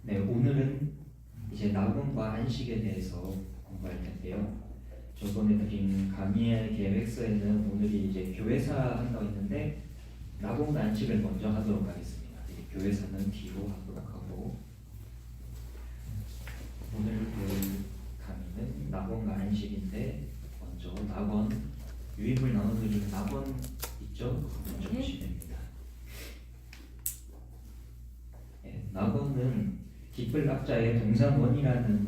네, 오늘은 이제 낙원과 안식에 대해서 공부할 텐데요. 저번에 드린 강의의 계획서에는 오늘이 이제 교회사 한다고 했는데 낙원과 안식을 먼저 하도록 하겠습니다. 교회사는 뒤로 하도록 하고 오늘 볼 강의는 낙원과 안식인데 먼저 낙원 유입을 나눠드리는 낙원 있죠? 먼저 보시면 됩니다. 네, 낙원은 기쁠 낙자의 동산원이라는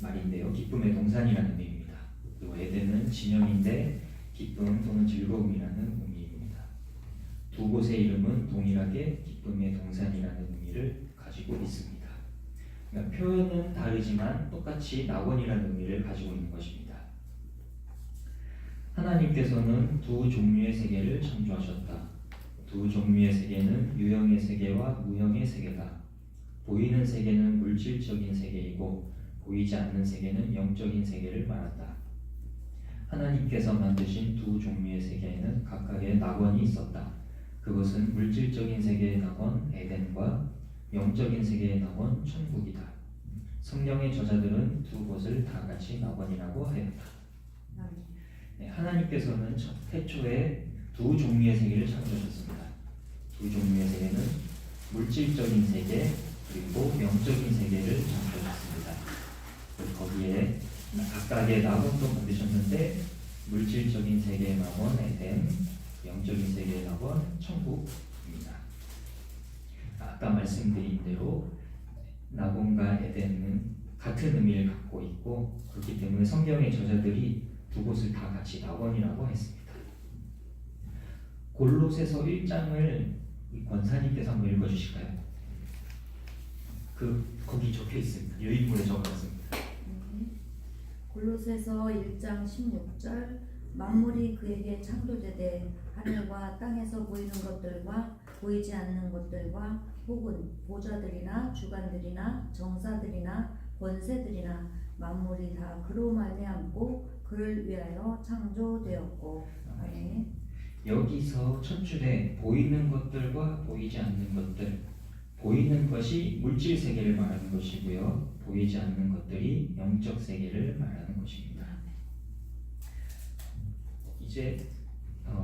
말인데요. 기쁨의 동산이라는 의미입니다. 그리고 에덴은 진영인데 기쁨 또는 즐거움이라는 의미입니다. 두 곳의 이름은 동일하게 기쁨의 동산이라는 의미를 가지고 있습니다. 그러니까 표현은 다르지만 똑같이 낙원이라는 의미를 가지고 있는 것입니다. 하나님께서는 두 종류의 세계를 창조하셨다. 두 종류의 세계는 유형의 세계와 무형의 세계다. 보이는 세계는 물질적인 세계이고 보이지 않는 세계는 영적인 세계를 말한다. 하나님께서 만드신 두 종류의 세계에는 각각의 낙원이 있었다. 그것은 물질적인 세계의 낙원 에덴과 영적인 세계의 낙원 천국이다. 성경의 저자들은 두 곳을 다 같이 낙원이라고 하였다. 네, 하나님께서는 태초에 두 종류의 세계를 창조하셨습니다. 두 종류의 세계는 물질적인 세계 그리고 영적인 세계를 창조하셨습니다. 거기에 각각의 낙원도 만드셨는데 물질적인 세계의 낙원 에덴, 영적인 세계의 낙원 천국입니다. 아까 말씀드린 대로 낙원과 에덴은 같은 의미를 갖고 있고 그렇기 때문에 성경의 저자들이 두 곳을 다 같이 낙원이라고 했습니다. 골로새서 1장을 권사님께서 한번 읽어주실까요? 거기 적혀 있습니다. 여인물에 적어놨습니다. 골로새서 1장 16절 만물이 그에게 창조되되 하늘과 땅에서 보이는 것들과 보이지 않는 것들과 혹은 보좌들이나 주관들이나 정사들이나 권세들이나 만물이 다 그로 말미암고 그를 위하여 창조되었고. 아멘. 여기서 첫 줄에 보이는 것들과 보이지 않는 것들, 보이는 것이 물질 세계를 말하는 것이고요. 보이지 않는 것들이 영적 세계를 말하는 것입니다. 이제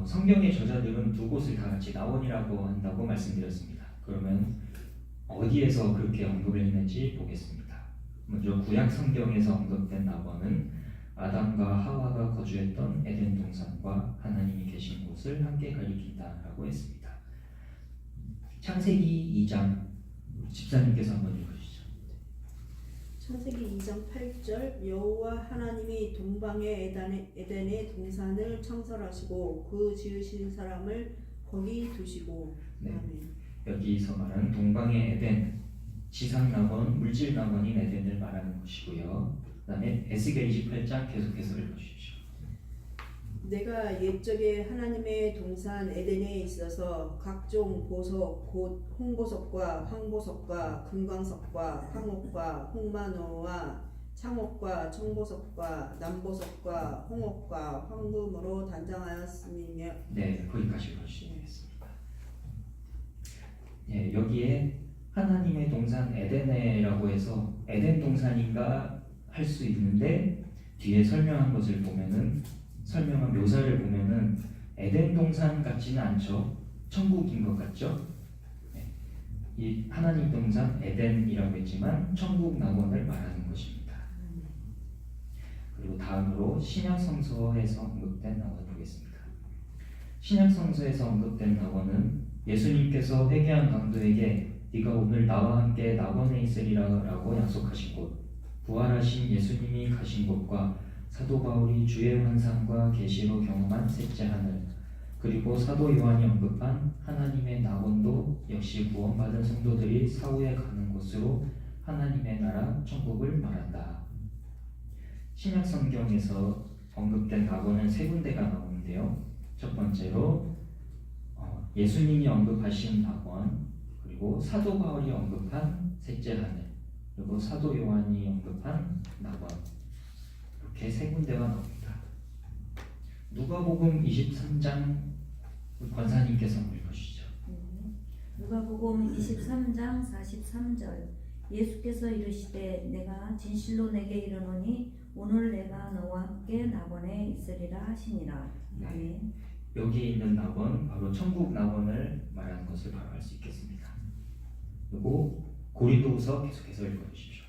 성경의 저자들은 두 곳을 다 같이 낙원이라고 한다고 말씀드렸습니다. 그러면 어디에서 그렇게 언급을 했는지 보겠습니다. 먼저 구약 성경에서 언급된 낙원은 아담과 하와가 거주했던 에덴 동산과 하나님이 계신 곳을 함께 가리킨다라고 했습니다. 창세기 2장 집사님께서 한번 읽어주시죠. 창세기 2장 8절 여호와 하나님이 동방의 에덴의 동산을 창설하시고 그 지으신 사람을 거기 두시고. 네. 아멘. 여기서 말하는 동방의 에덴, 지상 낙원, 물질 낙원인 에덴을 말하는 것이고요. 그 다음에 에스겔 28장 계속해서 읽어주십시오. 내가 옛적에 하나님의 동산 에덴에 있어서 각종 보석 곧 홍보석과 황보석과 금광석과 황옥과 홍마노와 창옥과 청보석과 남보석과 홍옥과 황금으로 단장하였으며. 네, 거기까지 읽어주시겠습니다. 네, 여기에 하나님의 동산 에덴에라고 해서 에덴 동산인가 할 수 있는데 뒤에 설명한 것을 보면은 설명한 묘사를 보면은 에덴 동산 같지는 않죠. 천국인 것 같죠. 네. 이 하나님 동산 에덴이라고 했지만 천국 낙원을 말하는 것입니다. 그리고 다음으로 신약 성서에서 언급된 낙원 보겠습니다. 신약 성서에서 언급된 낙원은 예수님께서 회개한 강도에게 네가 오늘 나와 함께 낙원에 있으리라라고 약속하신 곳, 부활하신 예수님이 가신 곳과 사도 바울이 주의 환상과 계시로 경험한 셋째 하늘, 그리고 사도 요한이 언급한 하나님의 낙원도 역시 구원받은 성도들이 사후에 가는 곳으로 하나님의 나라 천국을 말한다. 신약 성경에서 언급된 낙원은 세 군데가 나오는데요. 첫 번째로 예수님이 언급하신 낙원, 그리고 사도 바울이 언급한 셋째 하늘, 그리고 사도 요한이 언급한 낙원, 이렇게 세 군데가 나옵니다. 누가복음 23장 권사님께서 한번 읽으시죠. 누가복음 23장 43절 예수께서 이르시되 내가 진실로 내게 이르노니 오늘 내가 너와 함께 낙원에 있으리라 하시니라. 네. 아멘. 여기에 있는 낙원, 바로 천국 낙원을 말하는 것을 바로 알 수 있겠습니다. 그리고 고린도후서 계속해서 읽어주십시오.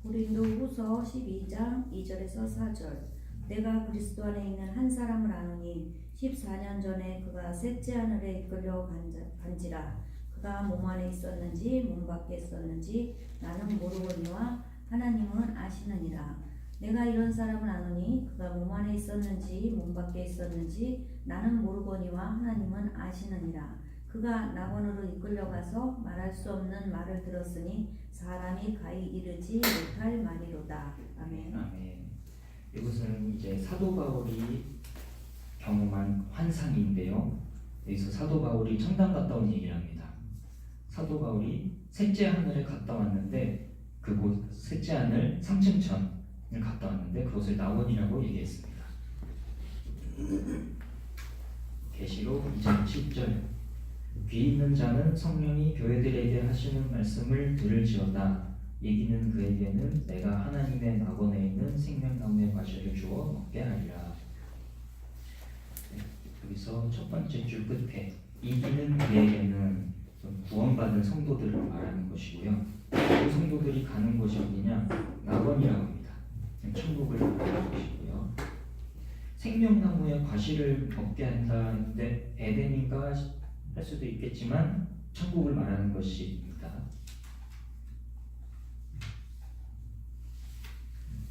고린도후서 12장 2절에서 4절. 내가 그리스도 안에 있는 한 사람을 아노니 14년 전에 그가 셋째 하늘에 이끌려 간지라. 그가 몸 안에 있었는지 몸 밖에 있었는지 나는 모르거니와 하나님은 아시느니라. 내가 이런 사람을 아노니 그가 몸 안에 있었는지 몸 밖에 있었는지 나는 모르거니와 하나님은 아시느니라. 그가 낙원으로 이끌려가서 말할 수 없는 말을 들었으니 사람이 가히 이르지 못할 말이로다. 아멘. 아멘. 이것은 이제 사도 바울이 경험한 환상인데요. 여기서 사도 바울이 천당 갔다 온 얘기를 합니다. 사도 바울이 셋째 하늘에 갔다 왔는데 그곳 셋째 하늘 상층천을 갔다 왔는데 그것을 낙원이라고 얘기했습니다. 계시록 2장 7절. 귀 있는 자는 성령이 교회들에게 하시는 말씀을 들을지어다. 이기는 그에게는 내가 하나님의 낙원에 있는 생명나무의 과실을 주어 먹게 하리라. 네, 여기서 첫 번째 줄 끝에 이기는 그에게는 구원받은 성도들을 말하는 것이고요. 그 성도들이 가는 곳이 어디냐? 낙원이라고 합니다. 천국을 말하는 것이고요. 생명나무의 과실을 먹게 한다는데 에덴인가 할 수도 있겠지만 천국을 말하는 것입니다.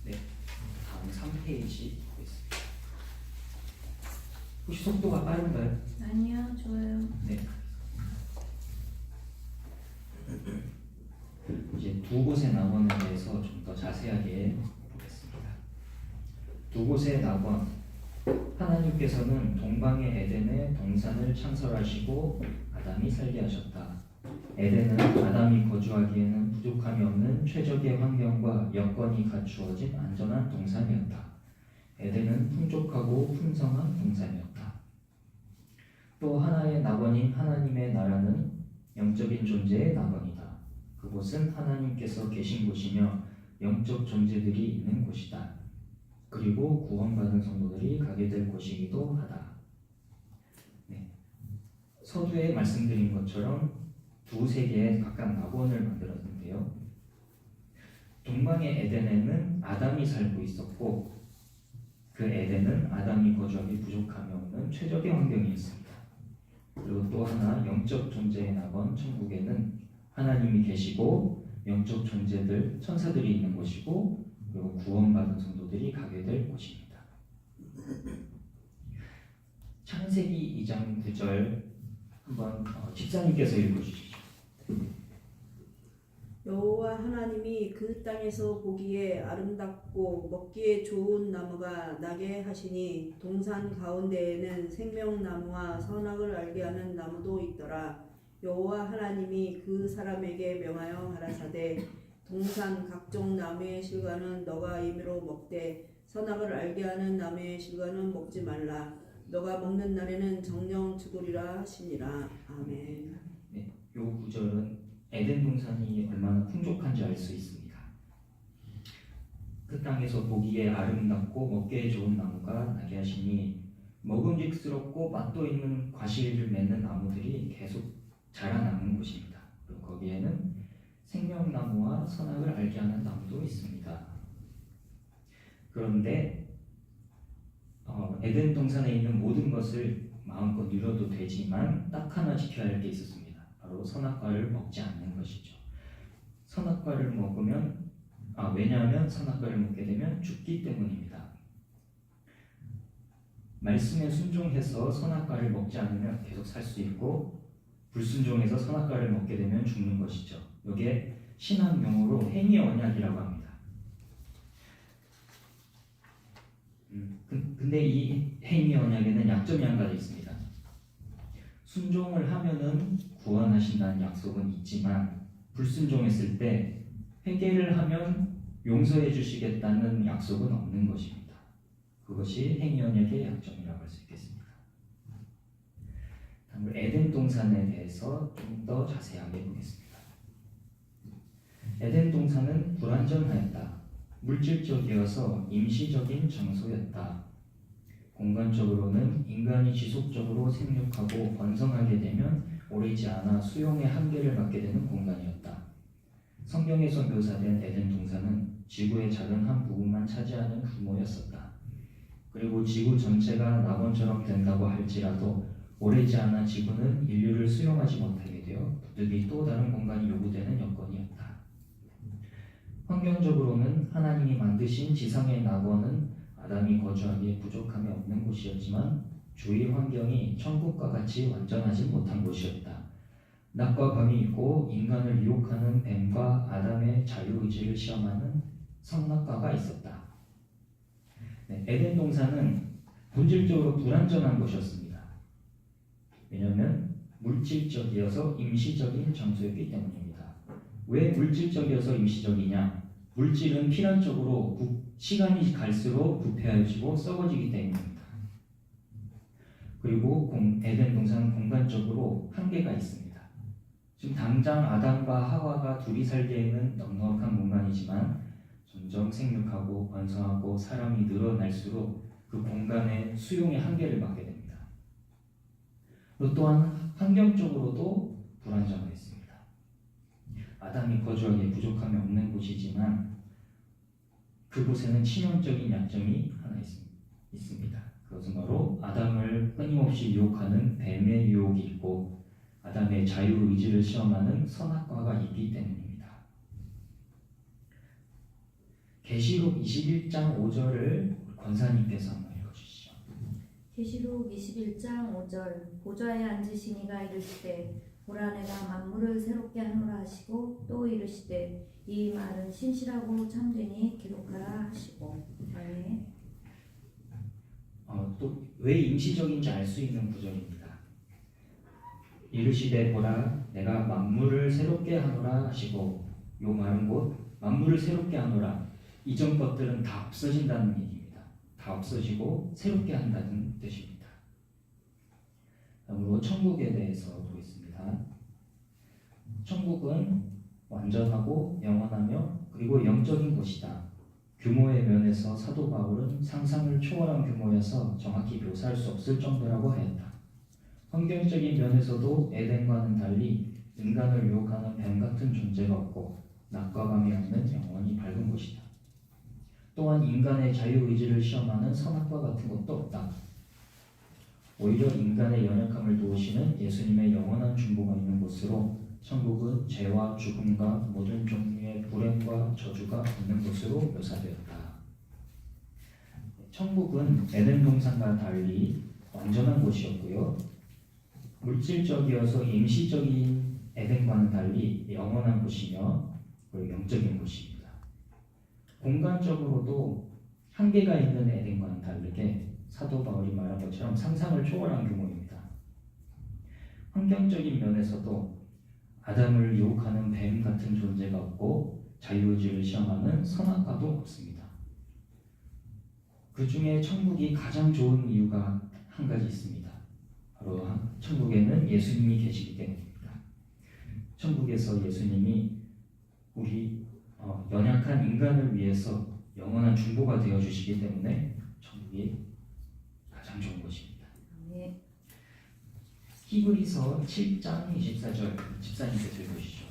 네, 다음 3페이지 보겠습니다. 혹시 속도가 빠른가요? 아니요, 좋아요. 네. 이제 두 곳의 낙원에 대해서 좀 더 자세하게 보겠습니다. 두 곳의 낙원. 하나님께서는 동방의 에덴에 동산을 창설하시고 아담이 살게 하셨다. 에덴은 아담이 거주하기에는 부족함이 없는 최적의 환경과 여건이 갖추어진 안전한 동산이었다. 에덴은 풍족하고 풍성한 동산이었다. 또 하나의 낙원인 하나님의 나라는 영적인 존재의 낙원이다. 그곳은 하나님께서 계신 곳이며 영적 존재들이 있는 곳이다. 그리고 구원받은 성도들이 가게 될 곳이기도 하다. 네. 서두에 말씀드린 것처럼 두세 개의 각각 낙원을 만들었는데요. 동방의 에덴에는 아담이 살고 있었고 그 에덴은 아담이 거주하기 부족함이 없는 최적의 환경이었습니다. 그리고 또 하나 영적 존재의 낙원 천국에는 하나님이 계시고 영적 존재들 천사들이 있는 곳이고 그리고 구원받은 성도들이 가게 될 곳입니다. 창세기 2장 9절 한번 집사님께서 읽어주시죠. 여호와 하나님이 그 땅에서 보기에 아름답고 먹기에 좋은 나무가 나게 하시니 동산 가운데에는 생명나무와 선악을 알게 하는 나무도 있더라. 여호와 하나님이 그 사람에게 명하여 가라사대 동산 각종 나무의 실과는 너가 임의로 먹되 선악을 알게 하는 나무의 실과는 먹지 말라. 너가 먹는 날에는 정령 죽으리라 하시니라. 아멘. 네, 요 구절은 에덴 동산이 얼마나 풍족한지 알 수 있습니다. 그 땅에서 보기에 아름답고 먹기에 좋은 나무가 나게 하시니 먹음직스럽고 맛도 있는 과실을 맺는 나무들이 계속 자라나는 곳입니다. 그리고 거기에는 생명나무와 선악을 알게 하는 나무도 있습니다. 그런데 에덴 동산에 있는 모든 것을 마음껏 누려도 되지만 딱 하나 지켜야 할 게 있었습니다. 바로 선악과를 먹지 않는 것이죠. 선악과를 먹으면 왜냐하면 선악과를 먹게 되면 죽기 때문입니다. 말씀에 순종해서 선악과를 먹지 않으면 계속 살 수 있고 불순종해서 선악과를 먹게 되면 죽는 것이죠. 이게 신학 용어로 행위 언약이라고 합니다. 근데 이 행위 언약에는 약점이 한 가지 있습니다. 순종을 하면은 구원하신다는 약속은 있지만 불순종했을 때 회개를 하면 용서해 주시겠다는 약속은 없는 것입니다. 그것이 행위 언약의 약점이라고 할 수 있겠습니다. 다음으로 에덴 동산에 대해서 좀 더 자세하게 보겠습니다. 에덴 동산은 불완전하였다. 물질적이어서 임시적인 장소였다. 공간적으로는 인간이 지속적으로 생육하고 번성하게 되면 오래지 않아 수용의 한계를 맞게 되는 공간이었다. 성경에서 묘사된 에덴 동산은 지구의 작은 한 부분만 차지하는 규모였었다. 그리고 지구 전체가 낙원처럼 된다고 할지라도 오래지 않아 지구는 인류를 수용하지 못하게 되어 부득이 또 다른 공간이 요구되는 여건이었다. 환경적으로는 하나님이 만드신 지상의 낙원은 아담이 거주하기에 부족함이 없는 곳이었지만 주위 환경이 천국과 같이 완전하지 못한 곳이었다. 낮과 밤이 있고 인간을 유혹하는 뱀과 아담의 자유의지를 시험하는 선악과가 있었다. 에덴 동산은 본질적으로 불완전한 곳이었습니다. 왜냐하면 물질적이어서 임시적인 장소였기 때문입니다. 왜 물질적이어서 임시적이냐? 물질은 필연적으로 시간이 갈수록 부패해지고 썩어지기 때문입니다. 그리고 에덴 동산은 공간적으로 한계가 있습니다. 지금 당장 아담과 하와가 둘이 살기에는 넉넉한 공간이지만 점점 생육하고 번성하고 사람이 늘어날수록 그 공간의 수용의 한계를 맞게 됩니다. 또한 환경적으로도 불안정했습니다. 아담이 거주하기에 부족함이 없는 곳이지만 그곳에는 치명적인 약점이 하나 있습니다. 그것은 바로 아담을 끊임없이 유혹하는 뱀의 유혹이 있고 아담의 자유의지를 시험하는 선악과가 있기 때문입니다. 계시록 21장 5절을 권사님께서 한번 읽어주시죠. 계시록 21장 5절 보좌에 앉으신 이가 이르시되 보라 내가 만물을 새롭게 하노라 하시고 또 이르시되 이 말은 신실하고 참되니 기록하라 하시고. 아멘. 또 왜 임시적인지 알 수 있는 구절입니다. 이르시되 보라 내가 만물을 새롭게 하노라 하시고, 요 말은 곧 만물을 새롭게 하노라, 이전 것들은 다 없어진다는 얘기입니다. 다 없어지고 새롭게 한다는 뜻입니다. 다음으로 천국에 대해서 보겠습니다. 천국은 완전하고 영원하며 그리고 영적인 곳이다. 규모의 면에서 사도 바울은 상상을 초월한 규모여서 정확히 묘사할 수 없을 정도라고 하였다. 환경적인 면에서도 에덴과는 달리 인간을 유혹하는 뱀 같은 존재가 없고 낮과 밤이 없는 영원히 밝은 곳이다. 또한 인간의 자유의지를 시험하는 선악과 같은 것도 없다. 오히려 인간의 연약함을 도우시는 예수님의 영원한 중보가 있는 곳으로 천국은 죄와 죽음과 모든 종류의 불행과 저주가 없는 곳으로 묘사되었다. 천국은 에덴 동산과 달리 완전한 곳이었고요. 물질적이어서 임시적인 에덴과는 달리 영원한 곳이며 그리고 영적인 곳입니다. 공간적으로도 한계가 있는 에덴과는 다르게 사도 바울이 말한 것처럼 상상을 초월한 규모입니다. 환경적인 면에서도 아담을 유혹하는 뱀 같은 존재가 없고 자유의지를 시험하는 선악과도 없습니다. 그 중에 천국이 가장 좋은 이유가 한 가지 있습니다. 바로 천국에는 예수님이 계시기 때문입니다. 천국에서 예수님이 우리 연약한 인간을 위해서 영원한 중보가 되어 주시기 때문에 천국이 가장 좋은 곳입니다. 네. 히브리서 7장 24절 집사님께서 읽으시죠.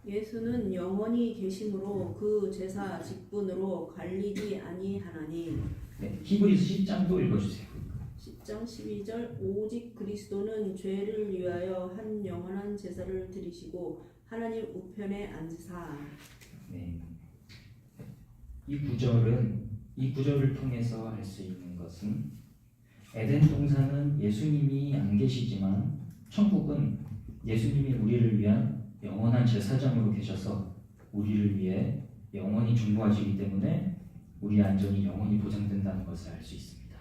예수는 영원히 계심으로 그 제사 직분으로 갈리지 아니하나니. 네, 히브리서 10장도 읽어주세요. 10장 12절 오직 그리스도는 죄를 위하여 한 영원한 제사를 드리시고 하나님 우편에 앉으사. 네. 이 구절을 통해서 알 수 있는 것은 에덴 동산은 예수님이 안 계시지만 천국은 예수님이 우리를 위한 영원한 제사장으로 계셔서 우리를 위해 영원히 중보하시기 때문에 우리의 안전이 영원히 보장된다는 것을 알 수 있습니다.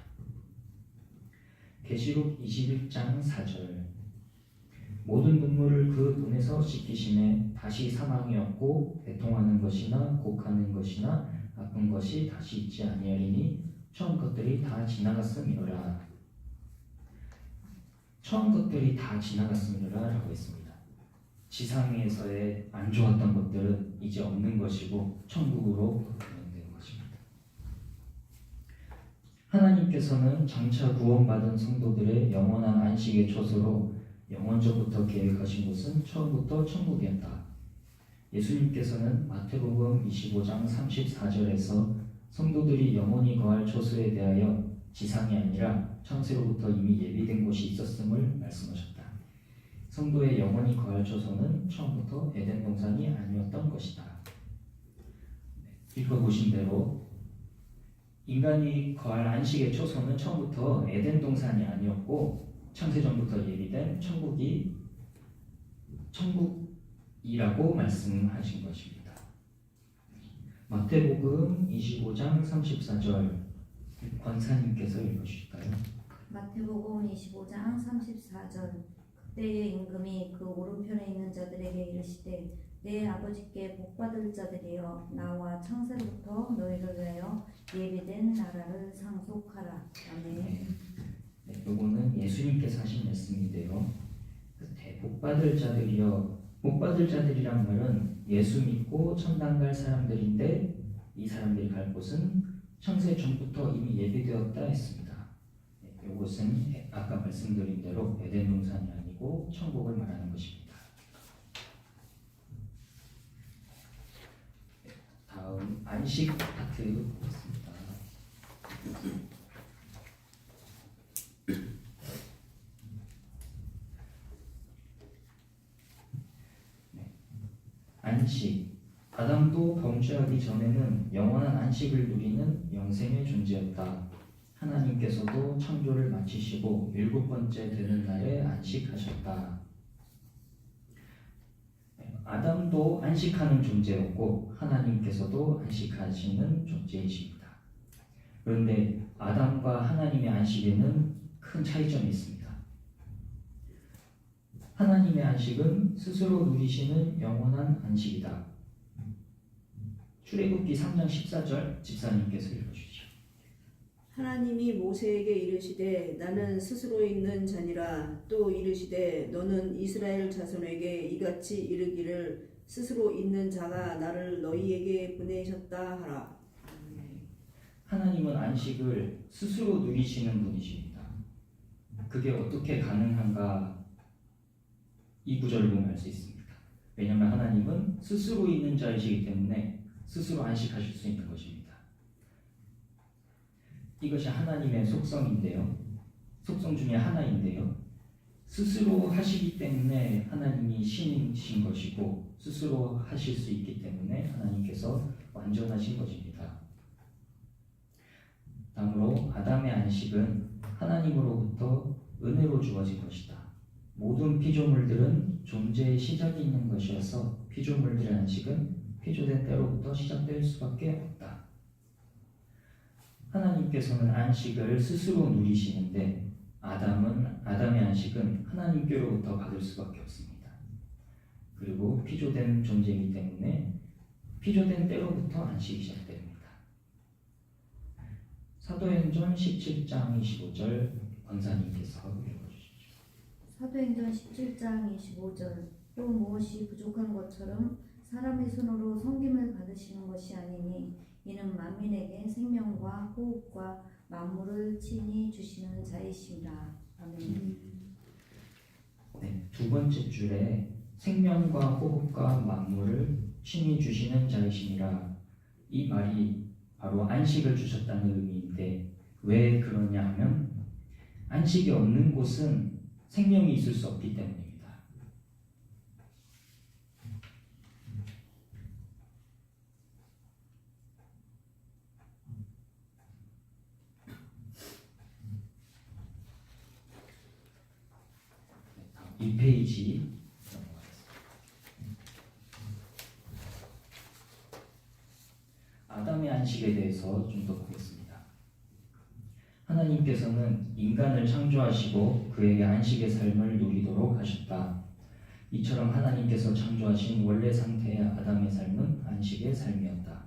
계시록 21장 4절 모든 눈물을 그 눈에서 씻기심에 다시 사망이 없고 애통하는 것이나 곡하는 것이나 아픈 것이 다시 있지 아니하리니 처음 것들이 다 지나갔음이로라. 처음 것들이 다 지나갔음이로라 라고 했습니다. 지상에서의 안 좋았던 것들은 이제 없는 것이고 천국으로 변화되는 것입니다. 하나님께서는 장차 구원받은 성도들의 영원한 안식의 초소로 영원전부터 계획하신 곳은 처음부터 천국이었다. 예수님께서는 마태복음 25장 34절에서 성도들이 영원히 거할 초소에 대하여 지상이 아니라 창세로부터 이미 예비된 곳이 있었음을 말씀하셨다. 성도의 영원히 거할 초소는 처음부터 에덴 동산이 아니었던 것이다. 읽어보신 대로 인간이 거할 안식의 초소는 처음부터 에덴 동산이 아니었고 창세전부터 예비된 천국이라고 말씀하신 것입니다. 마태복음 25장 34절 권사님께서 읽어주실까요? 마태복음 25장 34절 그때의 임금이 그 오른편에 있는 자들에게 이르시되 내 아버지께 복받을 자들이여 나와 창세로부터 너희를 위하여 예비된 나라를 상속하라. 아멘. 네, 요거는 예수님께서 하신 말씀인데요. 복받을 자들이여, 복받을 자들이란 말은 예수 믿고 천당 갈 사람들인데 이 사람들이 갈 곳은 창세 전부터 이미 예비되었다 했습니다. 네, 이것은 아까 말씀드린 대로 에덴 동산이 아니고 천국을 말하는 것입니다. 다음 안식 파트 보겠습니다. 안식. 아담도 범죄하기 전에는 영원한 안식을 누리는 영생의 존재였다. 하나님께서도 창조를 마치시고 7번째 되는 날에 안식하셨다. 아담도 안식하는 존재였고 하나님께서도 안식하시는 존재이십니다. 그런데 아담과 하나님의 안식에는 큰 차이점이 있습니다. 하나님의 안식은 스스로 누리시는 영원한 안식이다. 출애굽기 3장 14절 집사님께서 읽어주시죠. 하나님이 모세에게 이르시되 나는 스스로 있는 자니라. 또 이르시되 너는 이스라엘 자손에게 이같이 이르기를 스스로 있는 자가 나를 너희에게 보내셨다 하라. 하나님은 안식을 스스로 누리시는 분이십니다. 그게 어떻게 가능한가 이 구절을 보면 알 수 있습니다. 왜냐하면 하나님은 스스로 있는 자이시기 때문에 스스로 안식하실 수 있는 것입니다. 이것이 하나님의 속성인데요. 속성 중에 하나인데요. 스스로 하시기 때문에 하나님이 신이신 것이고 스스로 하실 수 있기 때문에 하나님께서 완전하신 것입니다. 다음으로 아담의 안식은 하나님으로부터 은혜로 주어진 것이다. 모든 피조물들은 존재의 시작이 있는 것이어서 피조물들의 안식은 피조된 때로부터 시작될 수밖에 없다. 하나님께서는 안식을 스스로 누리시는데 아담의 안식은 하나님께로부터 받을 수밖에 없습니다. 그리고 피조된 존재이기 때문에 피조된 때로부터 안식이 시작됩니다. 사도행전 17장 25절 권사님께서 읽어주십시오. 사도행전 17장 25절 또 무엇이 부족한 것처럼 사람의 손으로 섬김을 받으시는 것이 아니니 이는 만민에게 생명과 호흡과 만물을 친히 주시는 자이시라. 아멘. 네, 두 번째 줄에 생명과 호흡과 만물을 친히 주시는 자이시니라. 이 말이 바로 안식을 주셨다는 의미인데 왜 그러냐 하면 안식이 없는 곳은 생명이 있을 수 없기 때문입니다. 이 페이지 넘어가겠습니다. 아담의 안식에 대해서 좀 더 보겠습니다. 하나님께서는 인간을 창조하시고 그에게 안식의 삶을 누리도록 하셨다. 이처럼 하나님께서 창조하신 원래 상태의 아담의 삶은 안식의 삶이었다.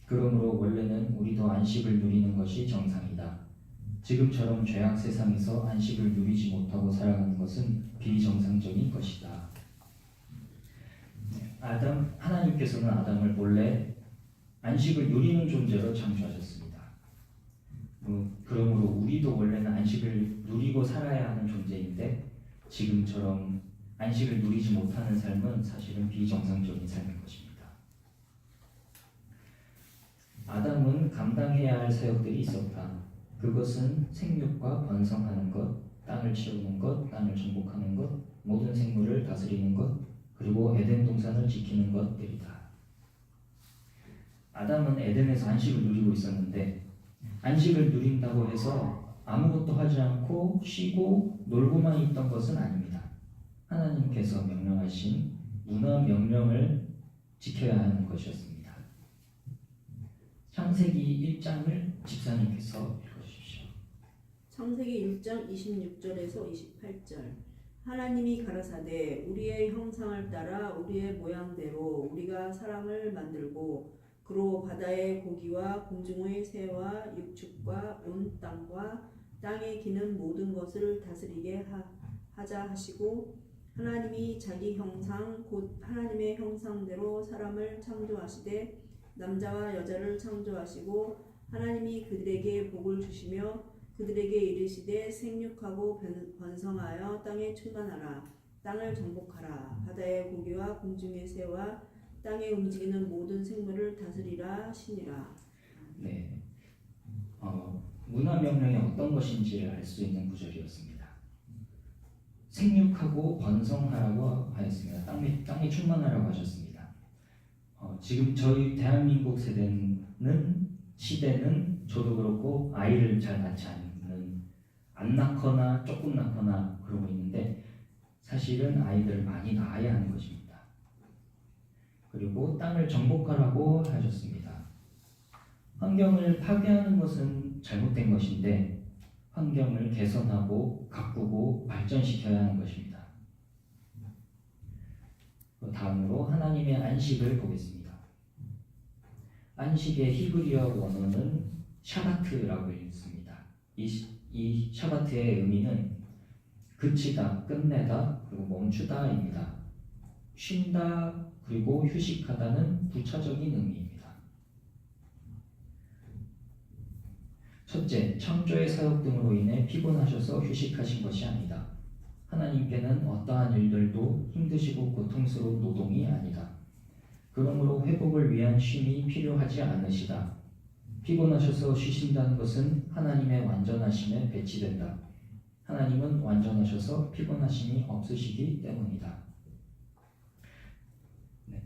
그러므로 원래는 우리도 안식을 누리는 것이 정상이다. 지금처럼 죄악 세상에서 안식을 누리지 못하고 살아가는 것은 비정상적인 것이다. 하나님께서는 아담을 본래 안식을 누리는 존재로 창조하셨습니다. 그러므로 우리도 원래는 안식을 누리고 살아야 하는 존재인데 지금처럼 안식을 누리지 못하는 삶은 사실은 비정상적인 삶인 것입니다. 아담은 감당해야 할 사역들이 있었다. 그것은 생육과 번성하는 것, 땅을 채우는 것, 땅을 정복하는 것, 모든 생물을 다스리는 것, 그리고 에덴 동산을 지키는 것들이다. 아담은 에덴에서 안식을 누리고 있었는데 안식을 누린다고 해서 아무것도 하지 않고 쉬고 놀고만 있던 것은 아닙니다. 하나님께서 명령하신 문화 명령을 지켜야 하는 것이었습니다. 창세기 1장을 집사님께서 읽어주십시오. 창세기 1장 26절에서 28절. 하나님이 가라사대 우리의 형상을 따라 우리의 모양대로 우리가 사람을 만들고 그로 바다의 고기와 공중의 새와 육축과 온 땅과 땅에 기는 모든 것을 다스리게 하자 하시고 하나님이 자기 형상 곧 하나님의 형상대로 사람을 창조하시되 남자와 여자를 창조하시고 하나님이 그들에게 복을 주시며 그들에게 이르시되 생육하고 번성하여 땅에 충만하라 땅을 정복하라 바다의 고기와 공중의 새와 땅에 움직이는 모든 생물을 다스리라 하시니라. 네, 문화 명령이 어떤 것인지를 알 수 있는 구절이었습니다. 생육하고 번성하라고 하였습니다. 땅에 충만하라고 하셨습니다. 지금 저희 대한민국 시대는 저도 그렇고 아이를 잘 낳지 않는 안 낳거나 조금 낳거나 그러고 있는데 사실은 아이들을 많이 낳아야 하는 것입니다. 그리고 땅을 정복하라고 하셨습니다. 환경을 파괴하는 것은 잘못된 것인데 환경을 개선하고 가꾸고 발전시켜야 하는 것입니다. 다음으로 하나님의 안식을 보겠습니다. 안식의 히브리어 원어는 샤바트라고 읽습니다. 이 샤바트의 의미는 그치다, 끝내다, 그리고 멈추다입니다. 쉰다, 그리고 휴식하다는 부차적인 의미입니다. 첫째, 창조의 사역 등으로 인해 피곤하셔서 휴식하신 것이 아니다. 하나님께는 어떠한 일들도 힘드시고 고통스러운 노동이 아니다. 그러므로 회복을 위한 쉼이 필요하지 않으시다. 피곤하셔서 쉬신다는 것은 하나님의 완전하심에 배치된다. 하나님은 완전하셔서 피곤하심이 없으시기 때문이다. 네.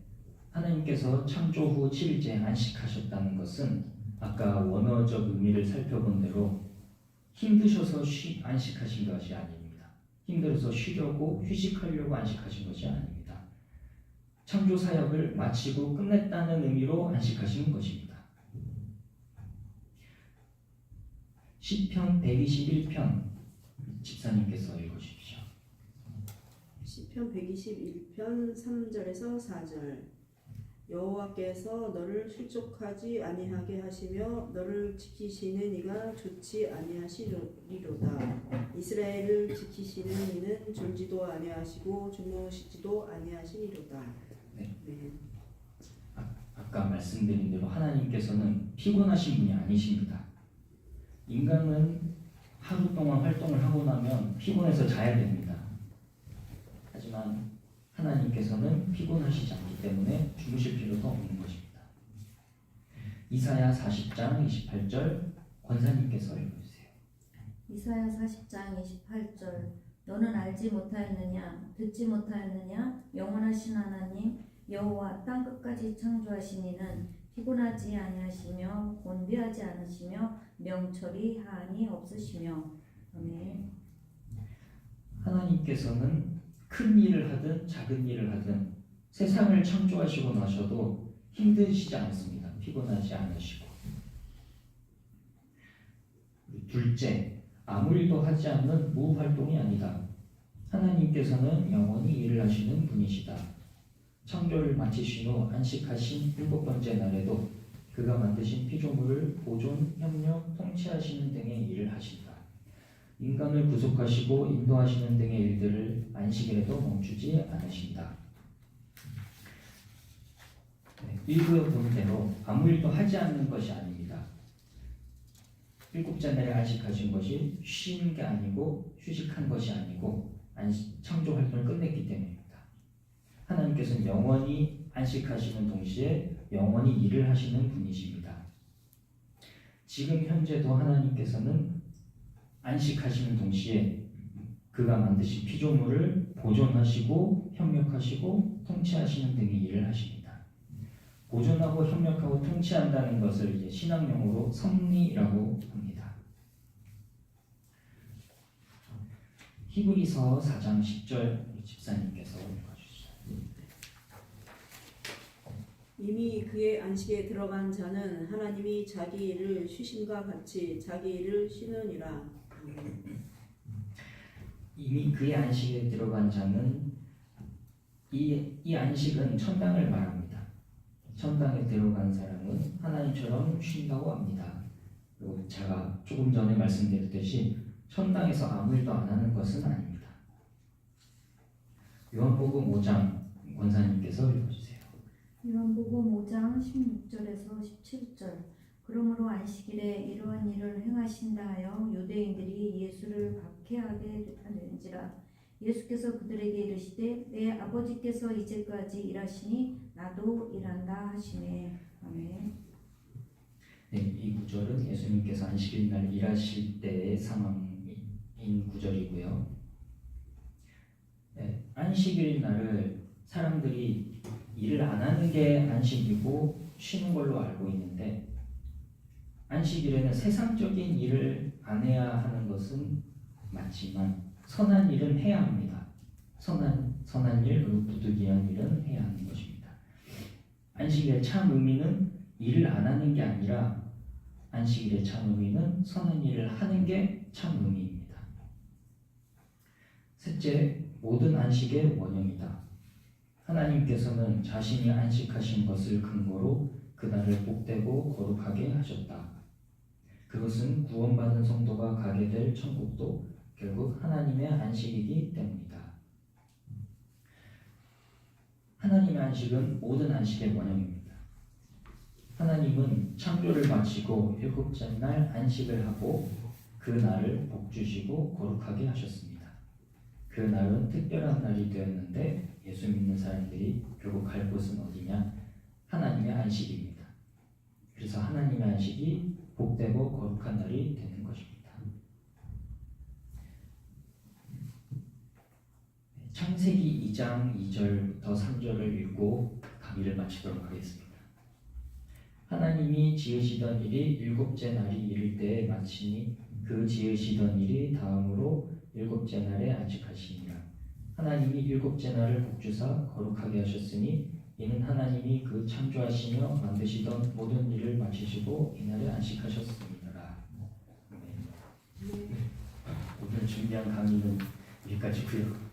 하나님께서 창조 후 7일째 안식하셨다는 것은 아까 원어적 의미를 살펴본 대로 힘드셔서 안식하신 것이 아닙니다. 힘들어서 쉬려고 휴식하려고 안식하신 것이 아닙니다. 창조 사역을 마치고 끝냈다는 의미로 안식하신 것입니다. 시편 121편 집사님께서 읽어주십시오. 시편 121편 3절에서 4절. 여호와께서 너를 실족하지 아니하게 하시며 너를 지키시는 이가 좋지 아니하시리로다. 이스라엘을 지키시는 이는 졸지도 아니하시고 주무시지도 아니하시리로다. 네. 아까 말씀드린 대로 하나님께서는 피곤하신 분이 아니십니다. 인간은 하루 동안 활동을 하고 나면 피곤해서 자야 됩니다. 하지만 하나님께서는 피곤하시지 않기 때문에 주무실 필요도 없는 것입니다. 이사야 40장 28절 권사님께서 읽어주세요. 이사야 40장 28절 너는 알지 못하였느냐 듣지 못하였느냐 영원하신 하나님 여호와 땅 끝까지 창조하신 이는 피곤하지 아니하시며 곤비하지 않으시며 명철이 한이 없으시며. 아멘. 하나님께서는 큰 일을 하든 작은 일을 하든 세상을 창조하시고 나셔도 힘드시지 않습니다. 피곤하지 않으시고. 둘째, 아무 일도 하지 않는 무활동이 아니다. 하나님께서는 영원히 일을 하시는 분이시다. 창조를 마치신 후 안식하신 7번째 날에도 그가 만드신 피조물을 보존, 협력, 통치하시는 등의 일을 하신다. 인간을 구속하시고 인도하시는 등의 일들을 안식일에도 멈추지 않으신다. 읽어본 대로 아무 일도 하지 않는 것이 아닙니다. 일곱째 날에 안식하신 것이 쉰 게 아니고 휴식한 것이 아니고 창조 활동을 끝냈기 때문입니다. 하나님께서는 영원히 안식하시는 동시에 영원히 일을 하시는 분이십니다. 지금 현재도 하나님께서는 안식하시는 동시에 그가 만드신 피조물을 보존하시고 협력하시고 통치하시는 등의 일을 하십니다. 보존하고 협력하고 통치한다는 것을 이제 신학용어로 섭리라고 합니다. 히브리서 4장 10절 집사님께서 읽어주시죠. 이미 그의 안식에 들어간 자는 하나님이 자기 일을 쉬심과 같이 자기 일을 쉬느니라. 이미 그의 안식에 들어간 자는 이 안식은 천당을 말합니다. 천당에 들어간 사람은 하나님처럼 쉰다고 합니다. 그리고 제가 조금 전에 말씀드렸듯이 천당에서 아무 일도 안 하는 것은 아닙니다. 요한복음 5장 권사님께서 읽어주세요. 요한복음 5장 16절에서 17절. 그러므로 안식일에 이러한 일을 행하신다 하여 유대인들이 예수를 박해하게 하는지라. 예수께서 그들에게 이르시되 내 아버지께서 이제까지 일하시니 나도 일한다 하시매. 아멘. 네, 이 구절은 예수님께서 안식일 날 일하실 때의 상황인 구절이고요. 네, 안식일 날을 사람들이 일을 안 하는 게 안식이고 쉬는 걸로 알고 있는데, 안식일에는 세상적인 일을 안 해야 하는 것은 맞지만 선한 일은 해야 합니다. 선한 일 그리고 부득이한 일은 해야 하는 것입니다. 안식일의 참 의미는 일을 안 하는 게 아니라 안식일의 참 의미는 선한 일을 하는 게 참 의미입니다. 셋째, 모든 안식의 원형이다. 하나님께서는 자신이 안식하신 것을 근거로 그날을 복되고 거룩하게 하셨다. 그것은 구원받은 성도가 가게 될 천국도 결국 하나님의 안식이기 때문이다. 하나님의 안식은 모든 안식의 원형입니다. 하나님은 창조를 마치고 일곱째 날 안식을 하고 그 날을 복주시고 거룩하게 하셨습니다. 그 날은 특별한 날이 되었는데 예수 믿는 사람들이 결국 갈 곳은 어디냐? 하나님의 안식입니다. 그래서 하나님의 안식이 복되고 거룩한 날이 되는 것입니다. 창세기 2장 2절부터 3절을 읽고 강의를 마치도록 하겠습니다. 하나님이 지으시던 일이 일곱째 날이 이를 때에 마치니 그 지으시던 일이 다음으로 일곱째 날에 안식하시니라. 하나님이 일곱째 날을 복주사 거룩하게 하셨으니 이는 하나님이 그 창조하시며 만드시던 모든 일을 마치시고 이날에 안식하셨습니다. 오늘 준비한 강의는 여기까지고요.